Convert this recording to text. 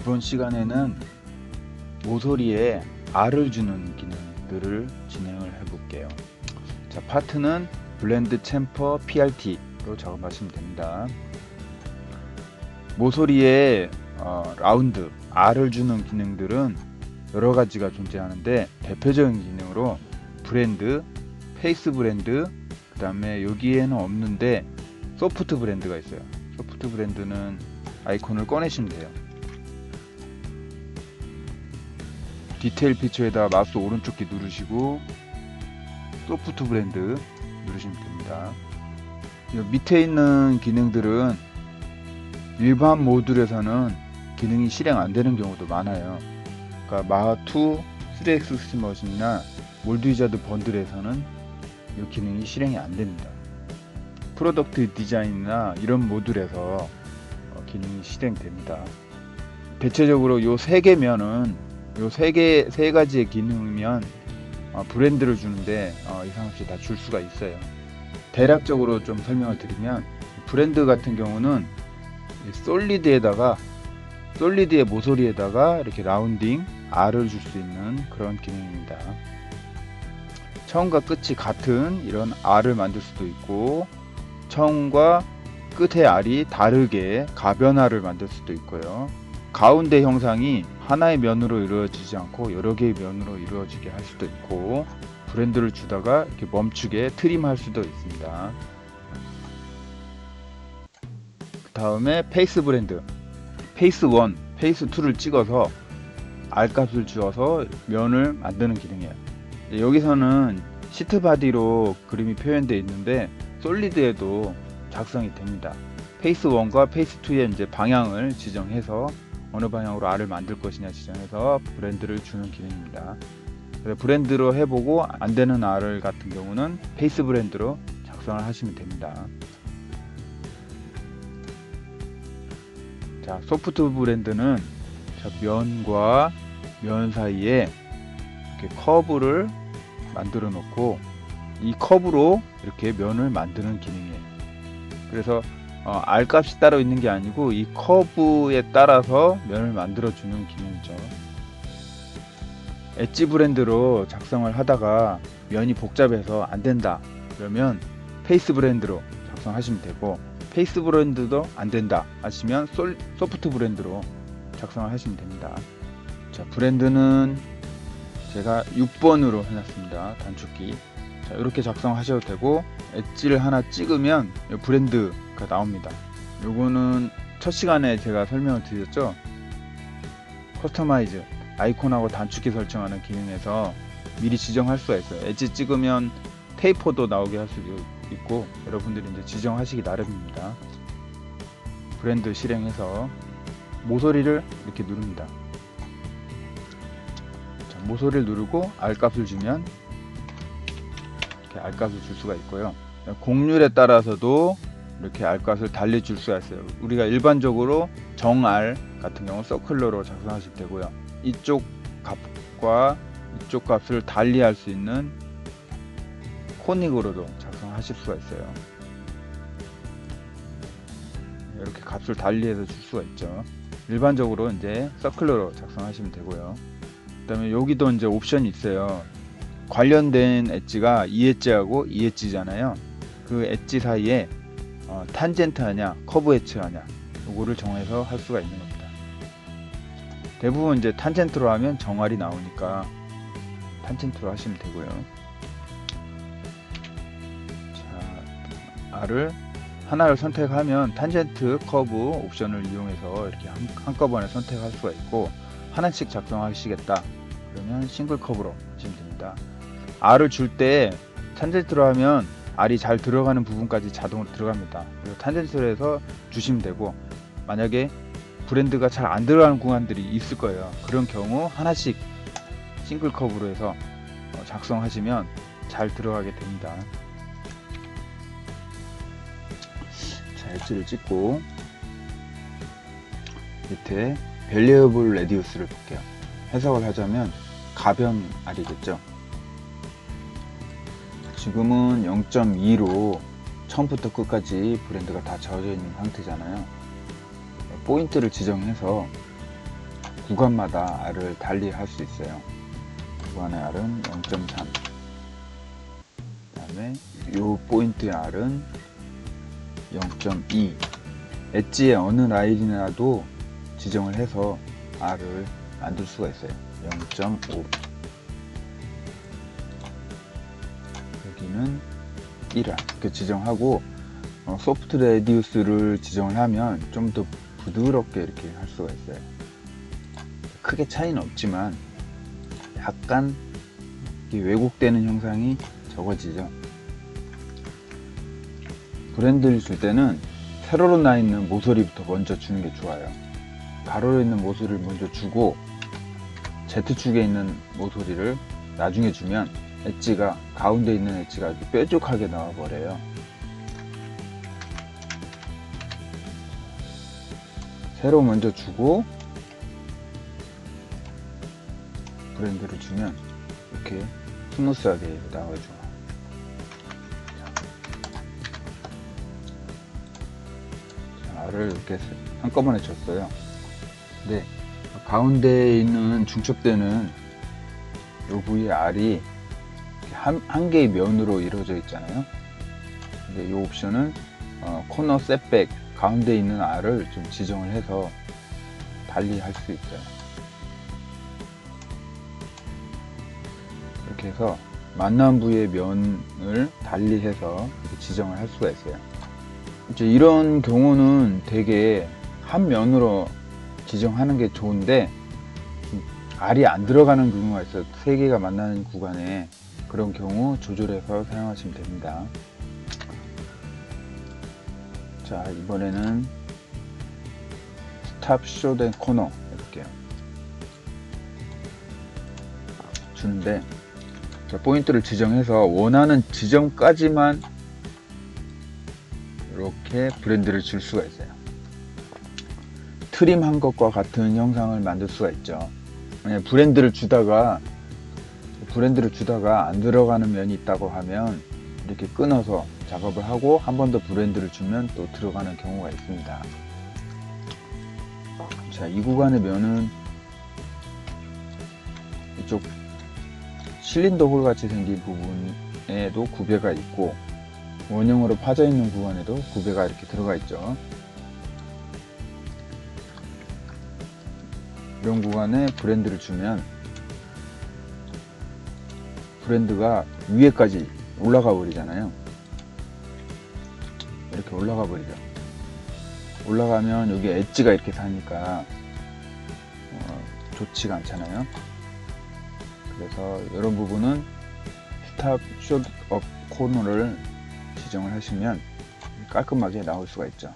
이번 시간에는 모서리에 R을 주는 기능들을 진행을 해 볼게요. 자, 파트는 블렌드 챔퍼 PRT로 작업하시면 됩니다. 모서리에 라운드 R을 주는 기능들은 여러 가지가 존재하는데, 대표적인 기능으로 브랜드, 페이스 브랜드, 그 다음에 여기에는 없는데 소프트 브랜드가 있어요. 소프트 브랜드는 아이콘을 꺼내시면 돼요. 디테일 피처에다 마우스 오른쪽 키 누르시고 소프트 브랜드 누르시면 됩니다. 밑에 있는 기능들은 일반 모듈에서는 기능이 실행 안 되는 경우도 많아요. 그러니까 마하2 3X 스팀머신이나 몰드 위자드 번들에서는 이 기능이 실행이 안 됩니다. 프로덕트 디자인이나 이런 모듈에서 기능이 실행됩니다. 대체적으로 요 세 개면은 세 가지의 기능이면 브랜드를 주는데 이상없이 다 줄 수가 있어요. 대략적으로 좀 설명을 드리면, 브랜드 같은 경우는 솔리드의 모서리에다가 이렇게 라운딩 R을 줄 수 있는 그런 기능입니다. 처음과 끝이 같은 이런 R을 만들 수도 있고, 처음과 끝의 R이 다르게 가변화를 만들 수도 있고요. 가운데 형상이 하나의 면으로 이루어지지 않고 여러 개의 면으로 이루어지게 할 수도 있고, 브랜드를 주다가 이렇게 멈추게 트림할 수도 있습니다. 그 다음에 페이스 브랜드, 페이스 1, 페이스 2를 찍어서 R 값을 주어서 면을 만드는 기능이에요. 여기서는 시트 바디로 그림이 표현되어 있는데 솔리드에도 작성이 됩니다. 페이스 1과 페이스 2의 이제 방향을 지정해서 어느 방향으로 R을 만들 것이냐 지정해서 브랜드를 주는 기능입니다. 그래서 브랜드로 해보고 안되는 R 같은 경우는 페이스 브랜드로 작성을 하시면 됩니다. 자, 소프트 브랜드는 면과 면 사이에 이렇게 커브를 만들어 놓고 이 커브로 이렇게 면을 만드는 기능이에요. 그래서 R 값이 따로 있는 게 아니고 이 커브에 따라서 면을 만들어 주는 기능이죠. 엣지 브랜드로 작성을 하다가 면이 복잡해서 안 된다 그러면 페이스 브랜드로 작성하시면 되고, 페이스 브랜드도 안 된다 하시면 소프트 브랜드로 작성을 하시면 됩니다. 자, 브랜드는 제가 6번으로 해놨습니다. 단축키. 자, 이렇게 작성하셔도 되고, 엣지를 하나 찍으면 브랜드가 나옵니다. 요거는 첫 시간에 제가 설명을 드렸죠. 커스터마이즈 아이콘하고 단축키 설정하는 기능에서 미리 지정할 수가 있어요. 엣지 찍으면 테이퍼도 나오게 할 수도 있고, 여러분들이 이제 지정하시기 나름입니다. 브랜드 실행해서 모서리를 이렇게 누릅니다. 자, 모서리를 누르고 R 값을 주면 이렇게 R 값을 줄 수가 있고요. 곡률에 따라서도 이렇게 R 값을 달리 줄 수가 있어요. 우리가 일반적으로 정 R 같은 경우 서클러로 작성하실 테고요. 이쪽 값과 이쪽 값을 달리 할 수 있는 코닉으로도 작성하실 수가 있어요. 이렇게 값을 달리해서 줄 수가 있죠. 일반적으로 이제 서클러로 작성하시면 되고요. 그 다음에 여기도 이제 옵션이 있어요. 관련된 엣지가 이 엣지하고 이 엣지잖아요. 그 엣지 사이에 탄젠트 하냐 커브 엣지 하냐 요거를 정해서 할 수가 있는 겁니다. 대부분 이제 탄젠트로 하면 정알이 나오니까 탄젠트로 하시면 되고요. 자, R을 하나를 선택하면 탄젠트 커브 옵션을 이용해서 이렇게 한꺼번에 선택할 수가 있고, 하나씩 작성하시겠다 그러면 싱글 커브로 하시면 됩니다. R을 줄 때 탄젠트로 하면 R이 잘 들어가는 부분까지 자동으로 들어갑니다. 그래서 탄젠트로 해서 주시면 되고, 만약에 브랜드가 잘 안 들어가는 구간들이 있을 거예요. 그런 경우 하나씩 싱글 커브로 해서 작성하시면 잘 들어가게 됩니다. 자, 엣지를 찍고 밑에 밸리어블 레디우스를 볼게요. 해석을 하자면 가변 R이겠죠. 지금은 0.2로 처음부터 끝까지 브랜드가 다 저어져 있는 상태잖아요. 포인트를 지정해서 구간마다 R을 달리 할 수 있어요. 구간의 R은 0.3. 그 다음에 요 포인트의 R은 0.2. 엣지의 어느 라인이라도 지정을 해서 R을 만들 수가 있어요. 0.5. 여기는 1R 이렇게 지정하고, 소프트 레디우스를 지정을 하면 좀 더 부드럽게 이렇게 할 수가 있어요. 크게 차이는 없지만 약간 왜곡되는 형상이 적어지죠. 브랜드를 줄 때는 세로로 나 있는 모서리부터 먼저 주는 게 좋아요. 가로로 있는 모서리를 먼저 주고 Z축에 있는 모서리를 나중에 주면 엣지가, 가운데 있는 엣지가 이렇게 뾰족하게 나와 버려요. 세로 먼저 주고 브랜드를 주면 이렇게 스무스하게 나와줘. R을 이렇게 한꺼번에 줬어요. 근데 가운데에 있는 중첩되는 요 부위의 R이 한 개의 면으로 이루어져 있잖아요. 근데 이 옵션은 코너 셋백, 가운데 있는 R을 좀 지정을 해서 달리 할 수 있어요. 이렇게 해서 만난 부위의 면을 달리 해서 지정을 할 수가 있어요. 이제 이런 경우는 되게 한 면으로 지정하는 게 좋은데, R이 안 들어가는 경우가 있어요. 세 개가 만나는 구간에. 그런 경우 조절해서 사용하시면 됩니다. 자, 이번에는 스탑 숏 코너 이렇게 주는데, 자, 포인트를 지정해서 원하는 지점까지만 이렇게 브랜드를 줄 수가 있어요. 트림한 것과 같은 형상을 만들 수가 있죠. 만약 브랜드를 주다가 안 들어가는 면이 있다고 하면 이렇게 끊어서 작업을 하고 한 번 더 브랜드를 주면 또 들어가는 경우가 있습니다. 자, 이 구간의 면은 이쪽 실린더 홀 같이 생긴 부분에도 구배가 있고, 원형으로 파져 있는 구간에도 구배가 이렇게 들어가 있죠. 이런 구간에 브랜드를 주면 브랜드가 위에까지 올라가 버리잖아요. 이렇게 올라가 버리죠. 올라가면 여기 엣지가 이렇게 사니까 좋지가 않잖아요. 그래서 이런 부분은 스탑 숏 업 코너를 지정을 하시면 깔끔하게 나올 수가 있죠.